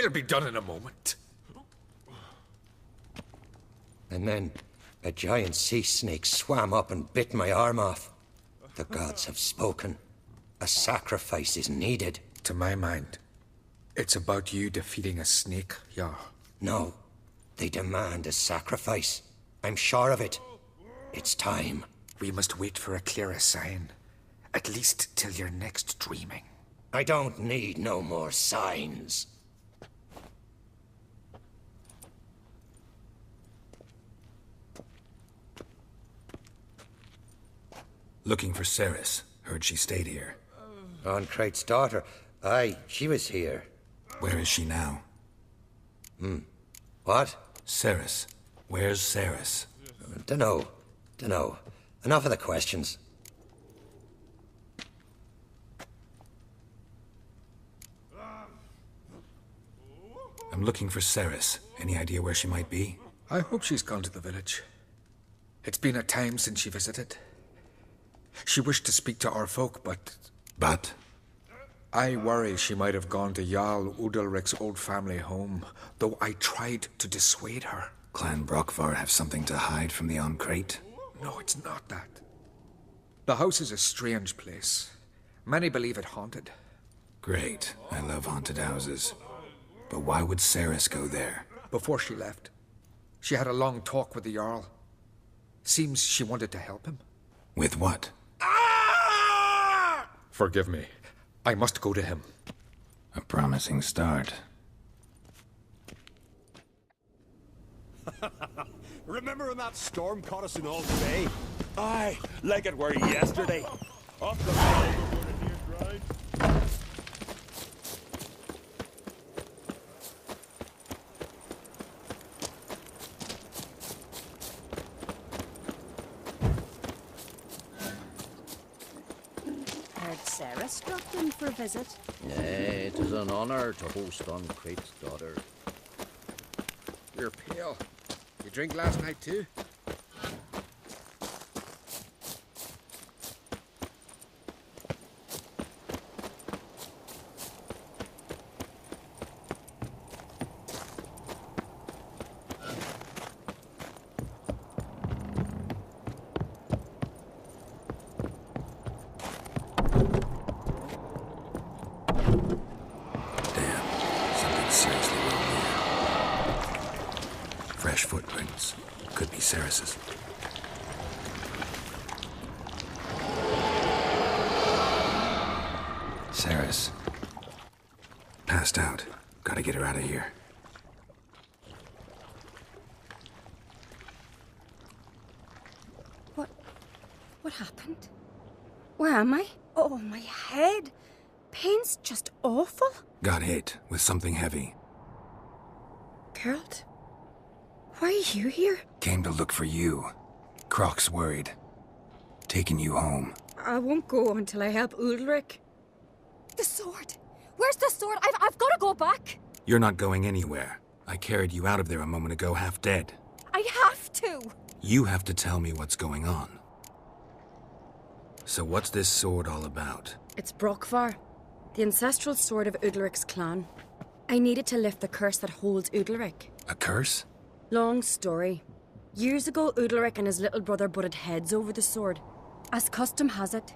We'll be done in a moment. And then a giant sea snake swam up and bit my arm off. The gods have spoken. A sacrifice is needed. To my mind, it's about you defeating a snake, yeah. No, they demand a sacrifice. I'm sure of it. It's time. We must wait for a clearer sign. At least till your next dreaming. I don't need no more signs. Looking for Ceres. Heard she stayed here. Oncrate's daughter. Aye, she was here. Where is she now? What? Ceres. Where's Ceres? Dunno. Enough of the questions. I'm looking for Ceres. Any idea where she might be? I hope she's gone to the village. It's been a time since she visited. She wished to speak to our folk, but... But? I worry she might have gone to Jarl Udalric's old family home, though I tried to dissuade her. Clan Brockvar have something to hide from the Oncrate? No, it's not that. The house is a strange place. Many believe it haunted. Great. I love haunted houses. But why would Ceres go there? Before she left, she had a long talk with the Jarl. Seems she wanted to help him. With what? Forgive me. I must go to him. A promising start. Remember when that storm caught us in all Bay? Aye, like it were yesterday. Up the road before the near dried. Ceres dropped in for a visit. Nay, it is an honor to host Oncrate's daughter. You're pale. You drink last night too? Fresh footprints. Could be Ceres's. Ceres. Passed out. Gotta get her out of here. What happened? Where am I? Oh, my head. Pain's just awful. Got hit with something heavy. Geralt? Why are you here? Came to look for you. Croc's worried. Taking you home. I won't go until I help Udalric. The sword! Where's the sword? I've got to go back! You're not going anywhere. I carried you out of there a moment ago half dead. I have to! You have to tell me what's going on. So what's this sword all about? It's Brockvar, the ancestral sword of Udalric's clan. I needed to lift the curse that holds Udalric. A curse? Long story. Years ago, Udalric and his little brother butted heads over the sword. As custom has it,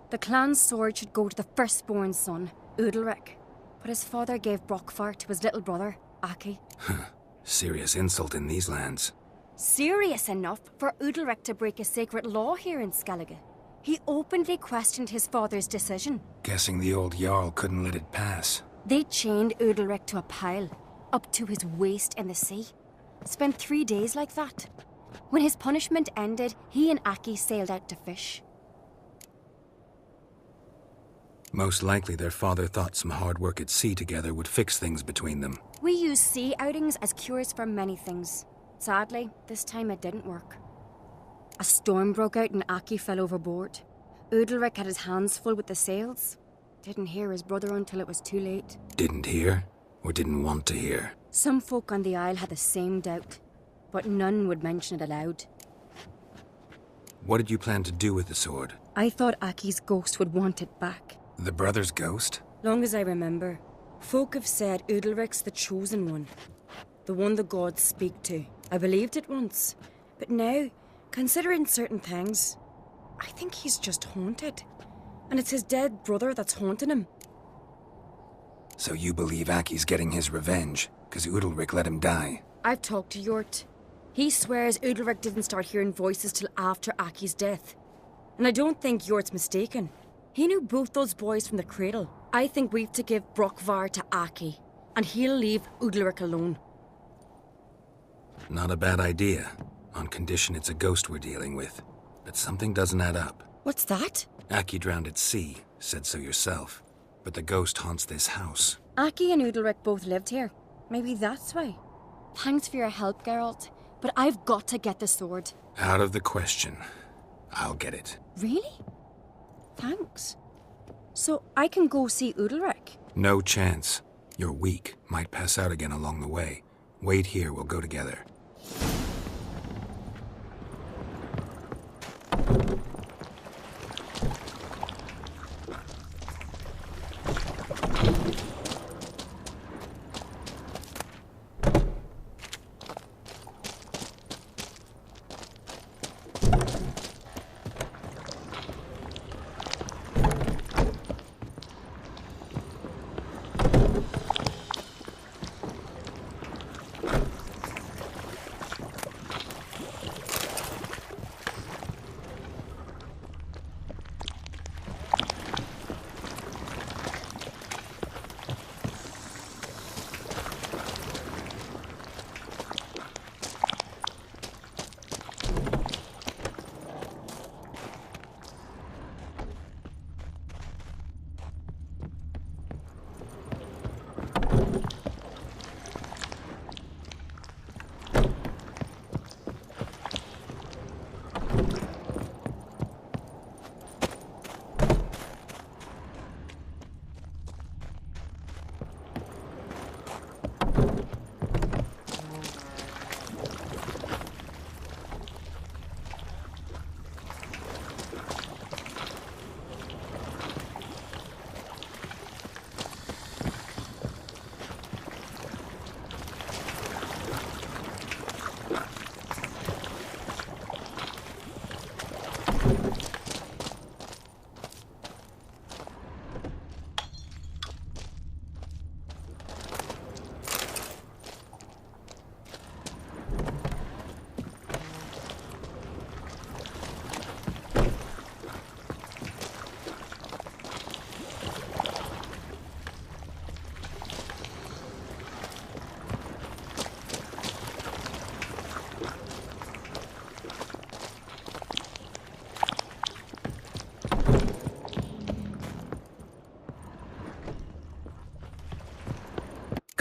the clan's sword should go to the firstborn son, Udalric. But his father gave Brockvar to his little brother, Aki. Serious insult in these lands. Serious enough for Udalric to break a sacred law here in Skellige. He openly questioned his father's decision. Guessing the old Jarl couldn't let it pass. They chained Udalric to a pile, up to his waist in the sea. Spent 3 days like that. When his punishment ended, he and Aki sailed out to fish. Most likely their father thought some hard work at sea together would fix things between them. We use sea outings as cures for many things. Sadly, this time it didn't work. A storm broke out and Aki fell overboard. Udalric had his hands full with the sails. Didn't hear his brother until it was too late. Didn't hear? Or didn't want to hear? Some folk on the Isle had the same doubt, but none would mention it aloud. What did you plan to do with the sword? I thought Aki's ghost would want it back. The brother's ghost? Long as I remember. Folk have said Udalric's the chosen one. The one the gods speak to. I believed it once. But now, considering certain things, I think he's just haunted. And it's his dead brother that's haunting him. So you believe Aki's getting his revenge, because Udalric let him die? I've talked to Yort. He swears Udalric didn't start hearing voices till after Aki's death. And I don't think Yort's mistaken. He knew both those boys from the cradle. I think we've to give Brockvar to Aki, and he'll leave Udalric alone. Not a bad idea, on condition it's a ghost we're dealing with. But something doesn't add up. What's that? Aki drowned at sea, said so yourself. But the ghost haunts this house. Aki and Udalric both lived here. Maybe that's why. Thanks for your help, Geralt. But I've got to get the sword. Out of the question. I'll get it. Really? Thanks. So I can go see Udalric? No chance. You're weak. Might pass out again along the way. Wait here, we'll go together.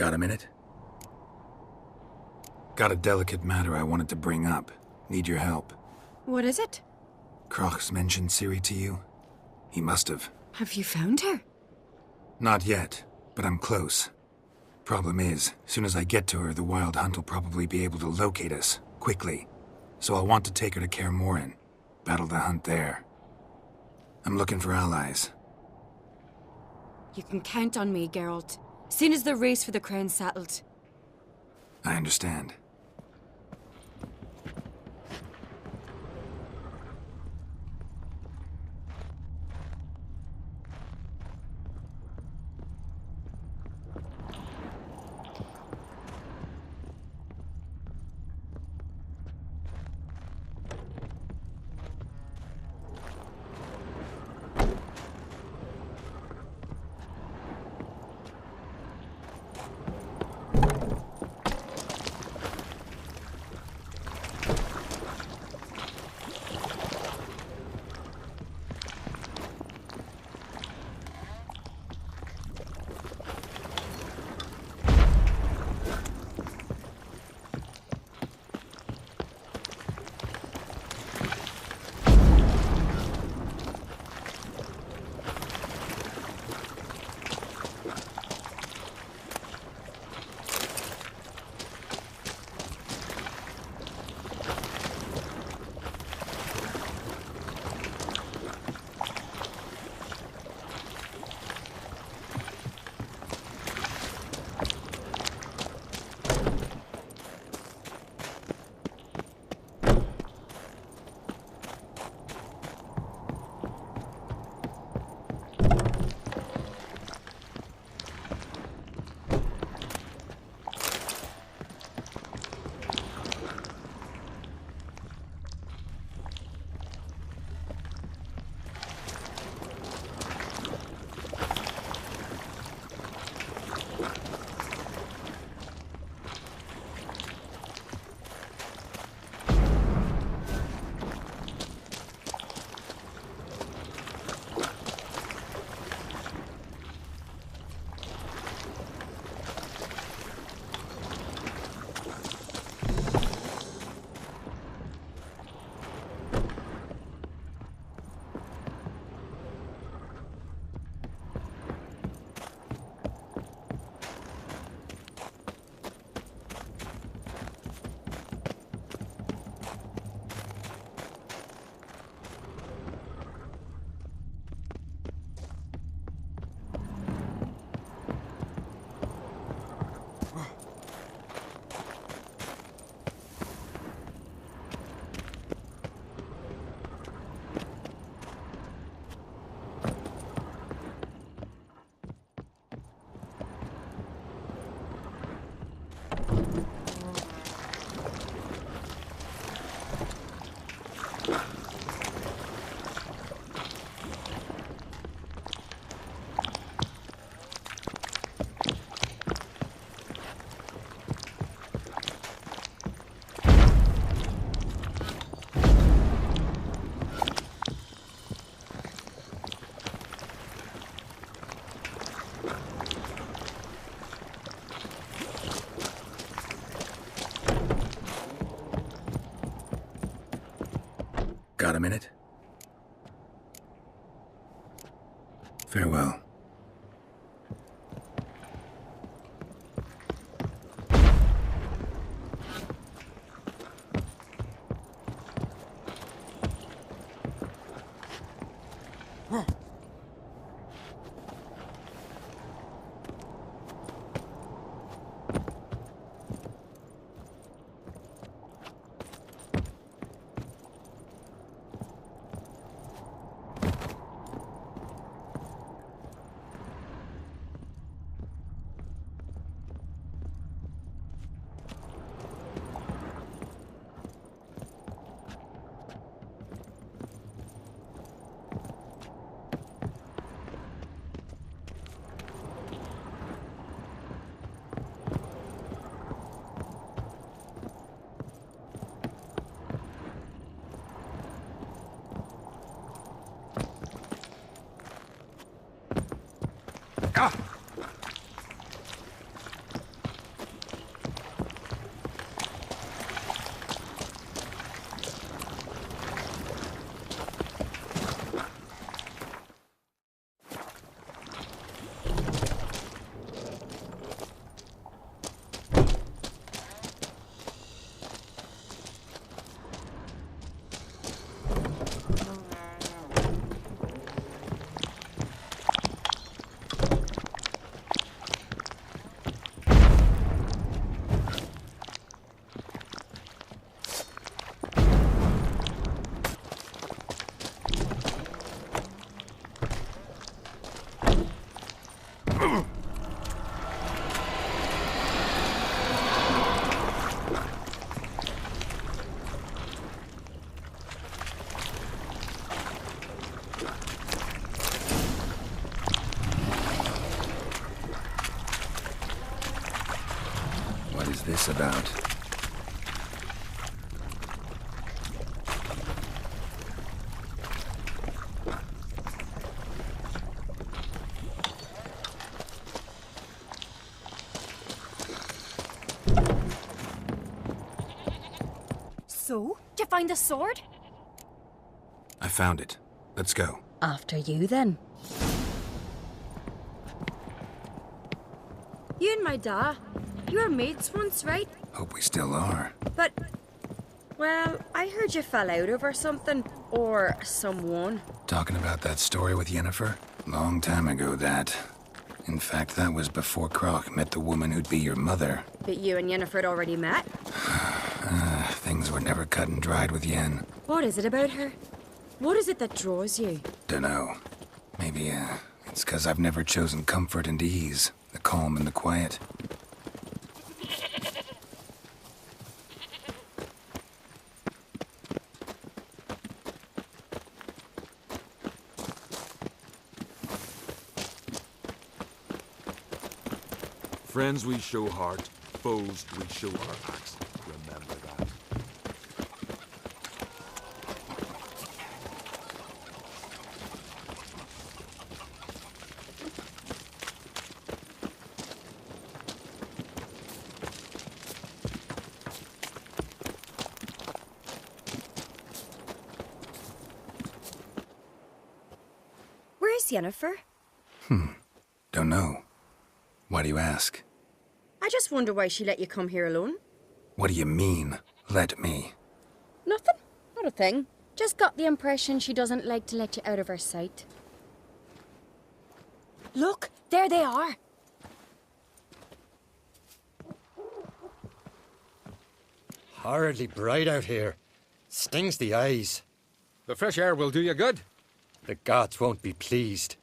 Got a minute? Got a delicate matter I wanted to bring up. Need your help. What is it? Kroch's mentioned Ciri to you? He must have. Have you found her? Not yet, but I'm close. Problem is, soon as I get to her, the Wild Hunt will probably be able to locate us, quickly. So I'll want to take her to Kaer Morhen. Battle the hunt there. I'm looking for allies. You can count on me, Geralt. Soon as the race for the crown's settled. I understand. Got a minute? Farewell. What is this about? So, did you find the sword? I found it. Let's go. After you, then. You and my da, you were mates once, right? Hope we still are. But, well, I heard you fell out over something. Or someone. Talking about that story with Yennefer? Long time ago, that. In fact, that was before Croc met the woman who'd be your mother. But you and Yennefer had already met? Things were never cut and dried with Yen. What is it about her? What is it that draws you? Dunno. Maybe, it's 'cause I've never chosen comfort and ease. The calm and the quiet. Friends we show heart, foes we show our axe. Remember that. Where's Yennefer? Don't know. Why do you ask? I just wonder why she let you come here alone. What do you mean, let me? Nothing. Not a thing. Just got the impression she doesn't like to let you out of her sight. Look, there they are. Horridly bright out here. Stings the eyes. The fresh air will do you good. The gods won't be pleased.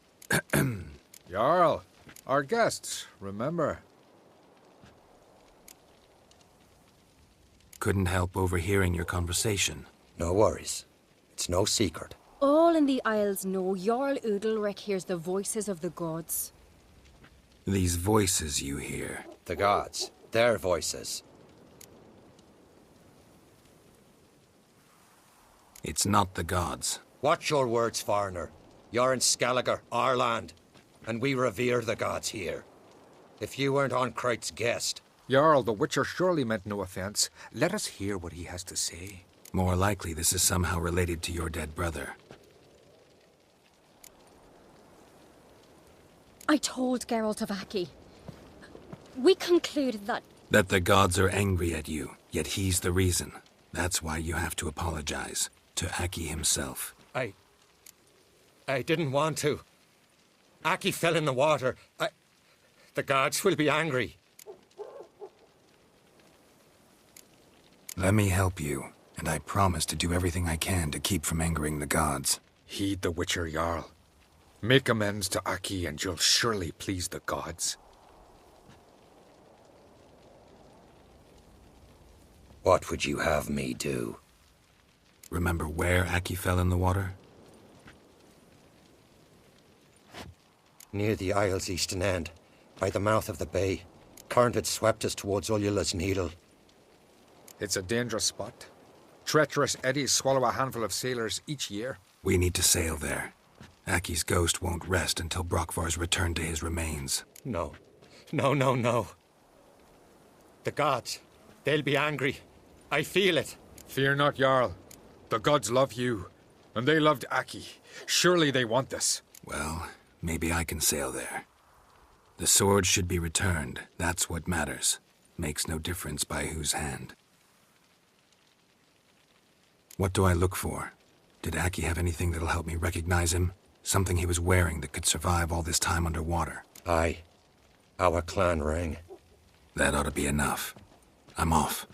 Jarl, our guests, remember. Couldn't help overhearing your conversation. No worries. It's no secret. All in the Isles know Jarl Udalric hears the voices of the gods. These voices you hear. The gods. Their voices. It's not the gods. Watch your words, foreigner. You're in Skelliger, our land, and we revere the gods here. If you weren't on Kright's guest... Jarl, the Witcher surely meant no offense. Let us hear what he has to say. More likely, this is somehow related to your dead brother. I told Geralt of Aki. We concluded that... That the gods are angry at you, yet he's the reason. That's why you have to apologize. To Aki himself. I didn't want to. Aki fell in the water. The gods will be angry. Let me help you, and I promise to do everything I can to keep from angering the gods. Heed the Witcher Jarl. Make amends to Aki and you'll surely please the gods. What would you have me do? Remember where Aki fell in the water? Near the Isle's eastern end, by the mouth of the bay. Current had swept us towards Ullula's Needle. It's a dangerous spot. Treacherous eddies swallow a handful of sailors each year. We need to sail there. Aki's ghost won't rest until Brokvar's returned to his remains. No. No. The gods, they'll be angry. I feel it. Fear not, Jarl. The gods love you, and they loved Aki. Surely they want this. Well, maybe I can sail there. The sword should be returned. That's what matters. Makes no difference by whose hand. What do I look for? Did Aki have anything that'll help me recognize him? Something he was wearing that could survive all this time underwater? Aye. Our clan ring. That ought to be enough. I'm off.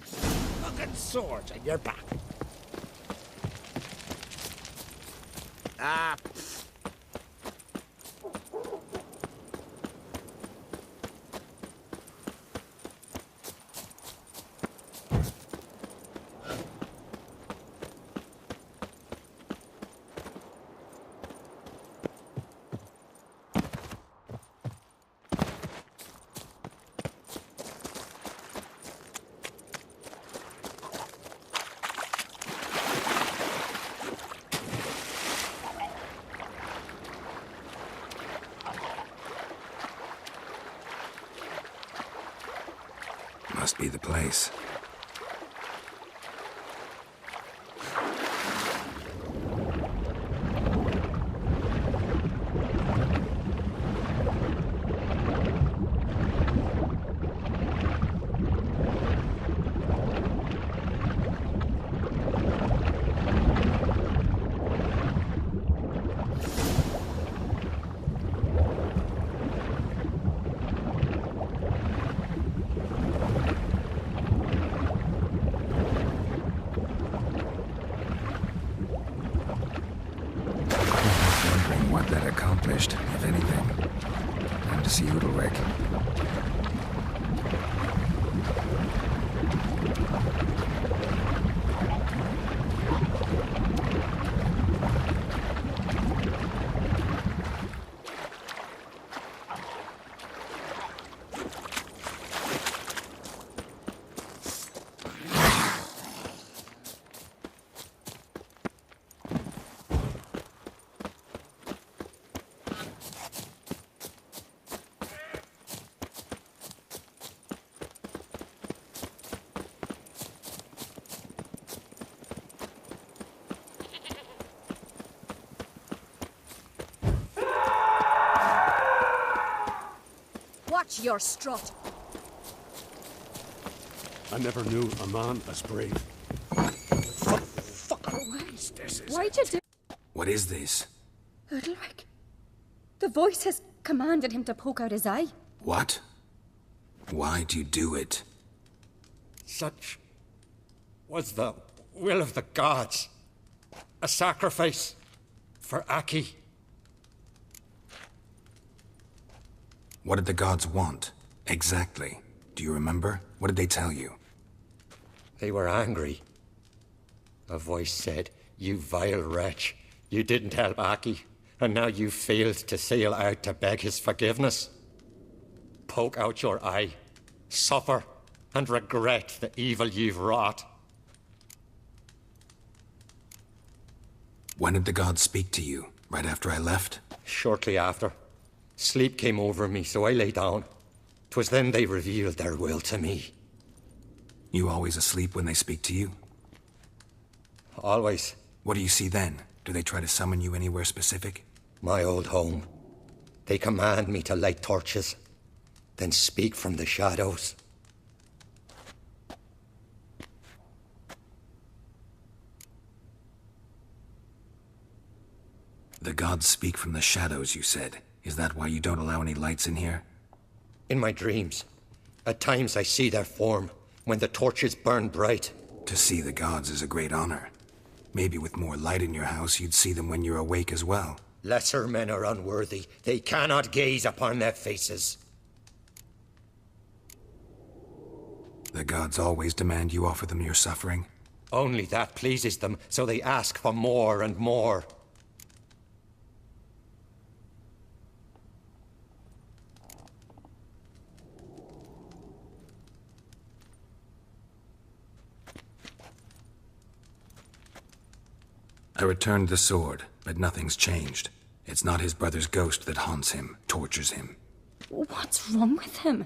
Fucking swords on your back. Ah. Must be the place. What that accomplished, if anything. Time to see Udalric. Watch your strut. I never knew a man as brave. Why'd you do... What is this? Udalric? The voice has commanded him to poke out his eye. What? Why'd you do it? Such was the will of the gods. A sacrifice for Aki. What did the gods want? Exactly. Do you remember? What did they tell you? They were angry. A voice said, "You vile wretch. You didn't help Aki, and now you failed to sail out to beg his forgiveness. Poke out your eye, suffer, and regret the evil you've wrought." When did the gods speak to you? Right after I left? Shortly after. Sleep came over me, so I lay down. 'Twas then they revealed their will to me. You always asleep when they speak to you? always. What do you see then? Do they try to summon you anywhere specific? My old home. They command me to light torches, then speak from the shadows. The gods speak from the shadows, you said. Is that why you don't allow any lights in here? In my dreams, at times I see their form, when the torches burn bright. To see the gods is a great honor. Maybe with more light in your house, you'd see them when you're awake as well. Lesser men are unworthy. They cannot gaze upon their faces. The gods always demand you offer them your suffering? Only that pleases them, so they ask for more and more. I returned the sword, but nothing's changed. It's not his brother's ghost that haunts him, tortures him. What's wrong with him?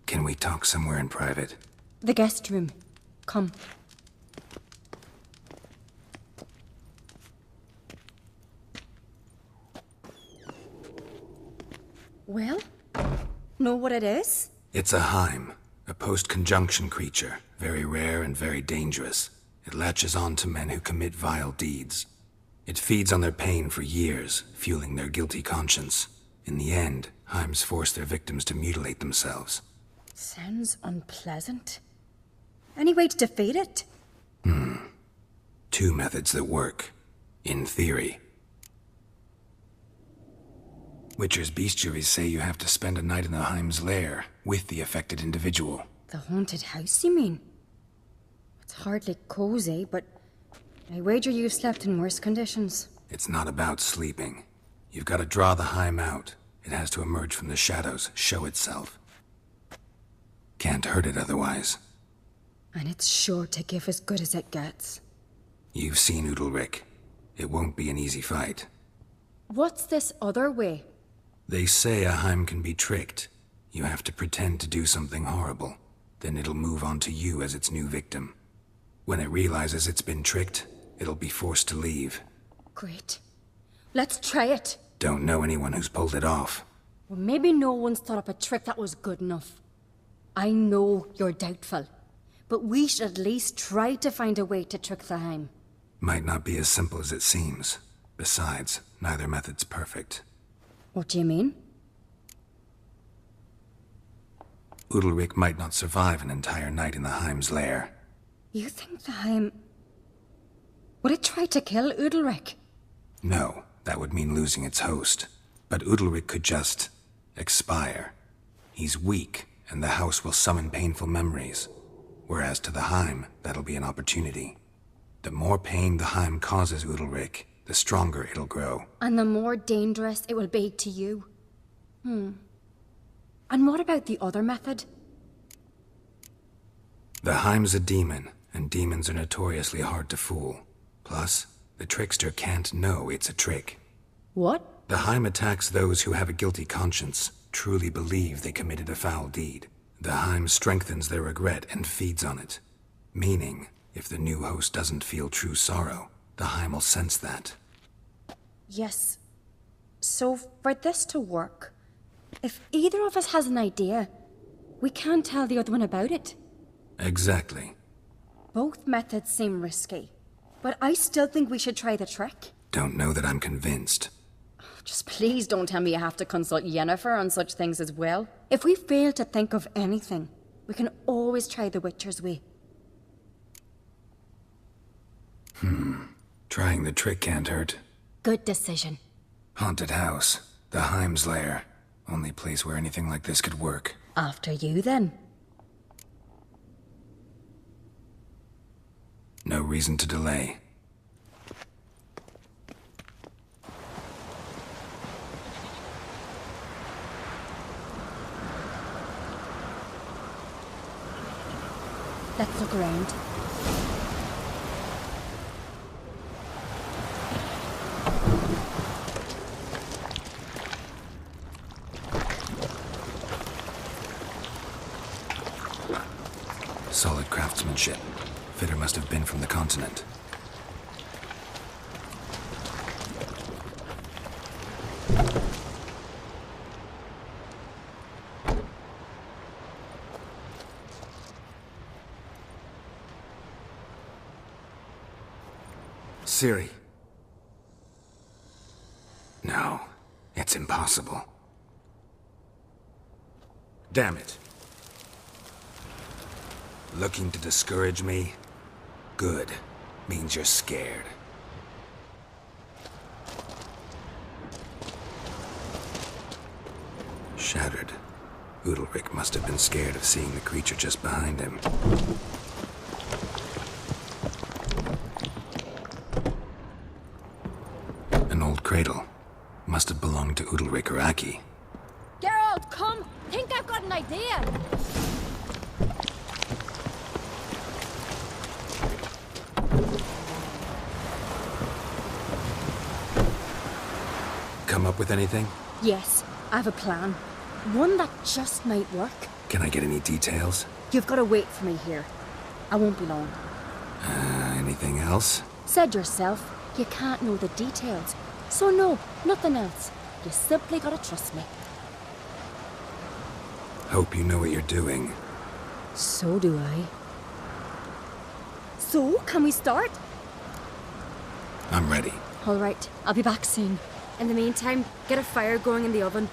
Can we talk somewhere in private? The guest room. Come. Well, know what it is? It's a Heim, a post-conjunction creature, very rare and very dangerous. It latches on to men who commit vile deeds. It feeds on their pain for years, fueling their guilty conscience. In the end, Heims force their victims to mutilate themselves. Sounds unpleasant. Any way to defeat it? Two methods that work. In theory. Witcher's bestiaries say you have to spend a night in the Heim's lair, with the affected individual. The haunted house, you mean? It's hardly cozy, but I wager you've slept in worse conditions. It's not about sleeping. You've got to draw the Heim out. It has to emerge from the shadows, show itself. Can't hurt it otherwise. And it's sure to give as good as it gets. You've seen Udalric. It won't be an easy fight. What's this other way? They say a Heim can be tricked. You have to pretend to do something horrible. Then it'll move on to you as its new victim. When it realizes it's been tricked, it'll be forced to leave. Great. Let's try it. Don't know anyone who's pulled it off. Well, maybe no one's thought up a trick that was good enough. I know you're doubtful, but we should at least try to find a way to trick the Heim. Might not be as simple as it seems. Besides, neither method's perfect. What do you mean? Udalric might not survive an entire night in the Heim's lair. You think the Heim... Would it try to kill Udalric? No, that would mean losing its host. But Udalric could just... expire. He's weak, and the house will summon painful memories. Whereas to the Heim, that'll be an opportunity. The more pain the Heim causes Udalric, the stronger it'll grow. And the more dangerous it will be to you. And what about the other method? The Heim's a demon, and demons are notoriously hard to fool. Plus, the trickster can't know it's a trick. What? The Heim attacks those who have a guilty conscience, truly believe they committed a foul deed. The Heim strengthens their regret and feeds on it. Meaning, if the new host doesn't feel true sorrow, the Heim will sense that. Yes. So, for this to work, if either of us has an idea, we can't tell the other one about it. Exactly. Both methods seem risky, but I still think we should try the trick. Don't know that I'm convinced. Just please don't tell me you have to consult Yennefer on such things as well. If we fail to think of anything, we can always try the Witcher's way. Trying the trick can't hurt. Good decision. Haunted house. The Heim's lair. Only place where anything like this could work. After you, then. No reason to delay. Let's look around. Solid craftsmanship. Fitter must have been from the continent. Ciri. No, it's impossible. Damn it. Looking to discourage me? Good. Means you're scared. Shattered. Udalric must have been scared of seeing the creature just behind him. An old cradle. Must have belonged to Udalric or Aki. Geralt, come! Think I've got an idea! Come up with anything? Yes, I have a plan. One that just might work. Can I get any details? You've got to wait for me here. I won't be long. Anything else? Said yourself, you can't know the details. So no, nothing else. You simply gotta trust me. Hope you know what you're doing. So do I. So, can we start? I'm ready. All right, I'll be back soon. In the meantime, get a fire going in the oven.